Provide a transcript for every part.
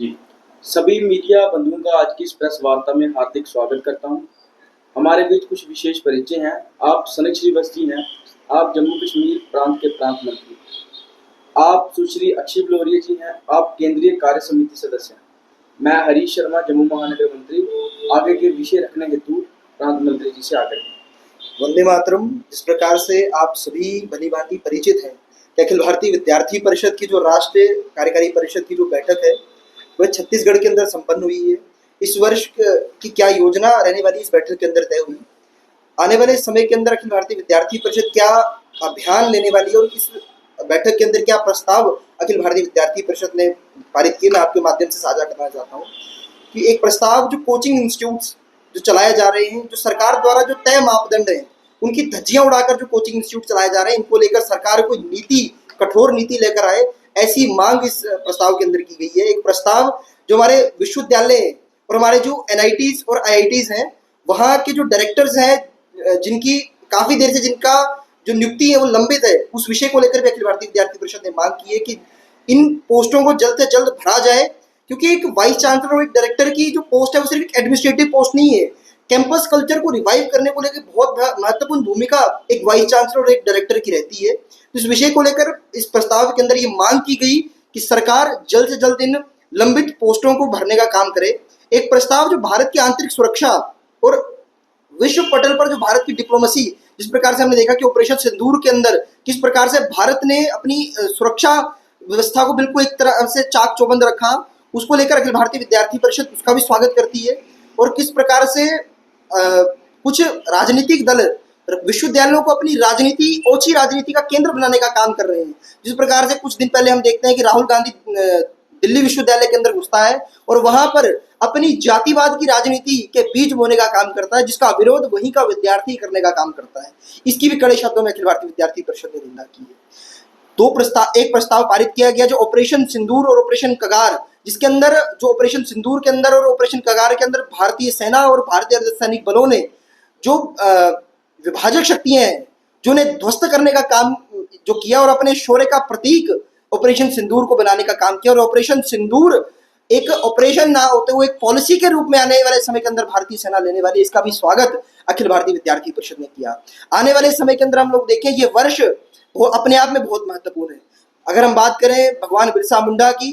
जी, सभी मीडिया बंधुओं का आज की इस प्रेस वार्ता में हार्दिक स्वागत करता हूं। हमारे बीच कुछ विशेष परिचय हैं। आप सनक श्रीवास्तव हैं, आप जम्मू कश्मीर प्रांत के प्रांत मंत्री। आप सुश्री अक्षय बलोरिया जी हैं, आप केंद्रीय कार्य समिति सदस्य हैं। मैं हरीश शर्मा, जम्मू महानगर मंत्री, आगे के विषय रखने हेतु प्रांत मंत्री जी से आग्रह है। वंदे मातरम। जिस प्रकार से आप सभी भलीभांति परिचित हैं कि अखिल भारतीय विद्यार्थी परिषद की जो राष्ट्रीय कार्यकारी परिषद की जो बैठक है वह छत्तीसगढ़ के अंदर संपन्न हुई है। इस वर्ष की क्या योजना रहने वाली इस बैठक के अंदर तय हुई। आने वाले समय के अंदर अखिल भारतीय विद्यार्थी परिषद क्या अभियान लेने वाली है और इस बैठक के अंदर क्या प्रस्ताव अखिल भारतीय विद्यार्थी परिषद ने पारित किए, मैं आपके माध्यम से साझा करना चाहता हूँ कि एक प्रस्ताव जो कोचिंग इंस्टीट्यूट जो चलाए जा रहे हैं, जो सरकार द्वारा जो तय मापदंड हैं उनकी धज्जियां उड़ाकर जो कोचिंग इंस्टीट्यूट चलाए जा रहे हैं, इनको लेकर सरकार को नीति, कठोर नीति लेकर आए, ऐसी मांग इस प्रस्ताव के अंदर की गई है। एक प्रस्ताव जो हमारे विश्वविद्यालय और हमारे जो एनआईटीज और आईआईटीज हैं, वहाँ के जो डायरेक्टर्स हैं जिनकी काफी देर से जिनका जो नियुक्ति है वो लंबित है, उस विषय को लेकर भी अखिल भारतीय विद्यार्थी परिषद ने मांग की है कि इन पोस्टों को जल्द से जल्द भरा जाए, क्योंकि एक वाइस चांसलर और एक डायरेक्टर की जो पोस्ट है वो सिर्फ एक एडमिनिस्ट्रेटिव पोस्ट नहीं है। कैंपस कल्चर को रिवाइव करने को लेकर बहुत महत्वपूर्ण भूमिका एक वाइस चांसलर और एक डायरेक्टर की रहती है। तो इस विषय को लेकर इस प्रस्ताव के अंदर ये मांग की गई कि सरकार जल्द से जल्द इन लंबित पोस्टों को भरने का काम करे। एक प्रस्ताव जो भारत की आंतरिक सुरक्षा और विश्व पटल पर जो भारत की डिप्लोमेसी, जिस प्रकार से हमने देखा कि ऑपरेशन सिंदूर के अंदर किस प्रकार से भारत ने अपनी सुरक्षा व्यवस्था को बिल्कुल एक तरह से चाक चौबंद रखा, उसको लेकर अखिल भारतीय विद्यार्थी परिषद उसका भी स्वागत करती है। और किस प्रकार से कुछ राजनीतिक दल विश्वविद्यालयों को अपनी राजनीति, ओछी राजनीति का केंद्र बनाने का काम कर रहे हैं। जिस प्रकार से कुछ दिन पहले हम देखते हैं कि राहुल गांधी दिल्ली विश्वविद्यालय के अंदर घुसता है और वहां पर अपनी जातिवाद की राजनीति के बीज बोने का काम करता है, जिसका विरोध वहीं का विद्यार्थी करने का काम करता है। इसकी भी कड़े शब्दों में अखिल भारतीय विद्यार्थी परिषद ने निंदा की है। एक प्रस्ताव पारित किया गया जो ऑपरेशन सिंदूर और ऑपरेशन कगार, जिसके अंदर जो ऑपरेशन सिंदूर के अंदर और ऑपरेशन कगार के अंदर भारतीय सेना और भारतीय अर्धसैनिक बलों ने जो विभाजक शक्तियां हैं जो उन्हें ध्वस्त करने का काम जो किया और अपने शौर्य का प्रतीक ऑपरेशन सिंदूर को बनाने का काम किया। और ऑपरेशन सिंदूर एक ऑपरेशन ना होते हुए एक पॉलिसी के रूप में आने वाले समय के अंदर भारतीय सेना लेने वाली, इसका भी स्वागत अखिल भारतीय विद्यार्थी परिषद ने किया। आने वाले समय के अंदर हम लोग देखें, ये वर्ष वो अपने आप में बहुत महत्वपूर्ण है। अगर हम बात करें भगवान बिरसा मुंडा की,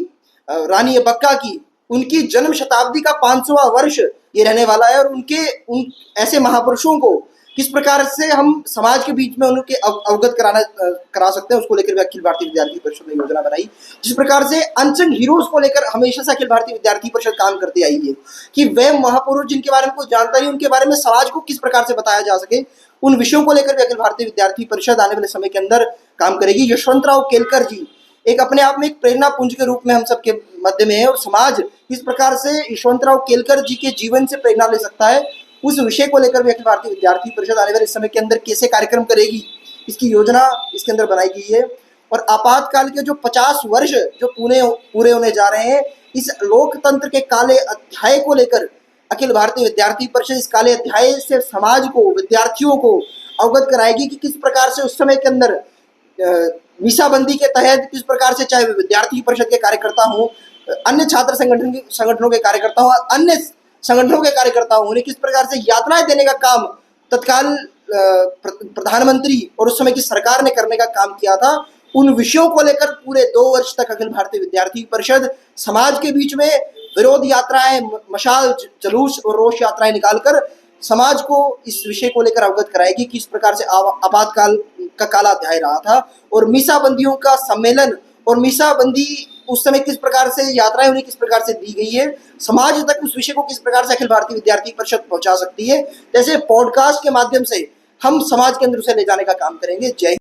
रानी अब्बक्का की, उनकी जन्म शताब्दी का 500वां वर्ष ये रहने वाला है। और उन ऐसे महापुरुषों को किस प्रकार से हम समाज के बीच में उनके अवगत करा सकते हैं, उसको लेकर भी अखिल भारतीय विद्यार्थी परिषद ने योजना बनाई। जिस प्रकार से अनसंग हीरोज को लेकर हमेशा से अखिल भारतीय विद्यार्थी परिषद काम करती आई है कि वे महापुरुष जिनके बारे में कोई जानता नहीं, उनके बारे में समाज को किस प्रकार से बताया जा सके, उन विषयों को लेकर भी अखिल भारतीय विद्यार्थी परिषद आने वाले समय के अंदर काम करेगी। यशवंतराव केलकर जी एक अपने आप में एक प्रेरणा पुंज के रूप में हम सबके मध्य में है, और समाज किस प्रकार से यशवंतराव केलकर जी के जीवन से प्रेरणा ले सकता है, उस विषय को लेकर भी अखिल भारतीय विद्यार्थी परिषद आने वाले समय के अंदर कैसे कार्यक्रम करेगी, इसकी योजना इसके अंदर बनाई गई है। और आपातकाल के जो 50 वर्ष जो पूरे होने जा रहे हैं, इस लोकतंत्र के काले अध्याय को लेकर अखिल भारतीय विद्यार्थी परिषद इस काले अध्याय से समाज को, विद्यार्थियों को अवगत कराएगी कि किस प्रकार से उस समय के अंदर मीसाबंदी के तहत किस प्रकार से, चाहे विद्यार्थी परिषद के कार्यकर्ता हो, अन्य छात्र संगठनों के कार्यकर्ता हो, अन्य संगठनों के कार्यकर्ता हो, उन्हें किस प्रकार से यातनाएं देने का काम तत्काल प्रधानमंत्री और उस समय की सरकार ने करने का काम किया था। उन विषयों को लेकर पूरे 2 वर्ष तक अखिल भारतीय विद्यार्थी परिषद समाज के बीच में विरोध यात्राएं, मशाल जुलूस और रोष यात्राएं निकालकर समाज को इस विषय को लेकर अवगत कराएगी कि इस प्रकार से आपातकाल का काला अध्याय रहा था और मीसाबंदियों का सम्मेलन और मीसाबंदी उस समय किस प्रकार से यात्राएं उन्हें किस प्रकार से दी गई है, समाज तक उस विषय को किस प्रकार से अखिल भारतीय विद्यार्थी परिषद पहुंचा सकती है। जैसे पॉडकास्ट के माध्यम से हम समाज के अंदर उसे ले जाने का काम करेंगे। जय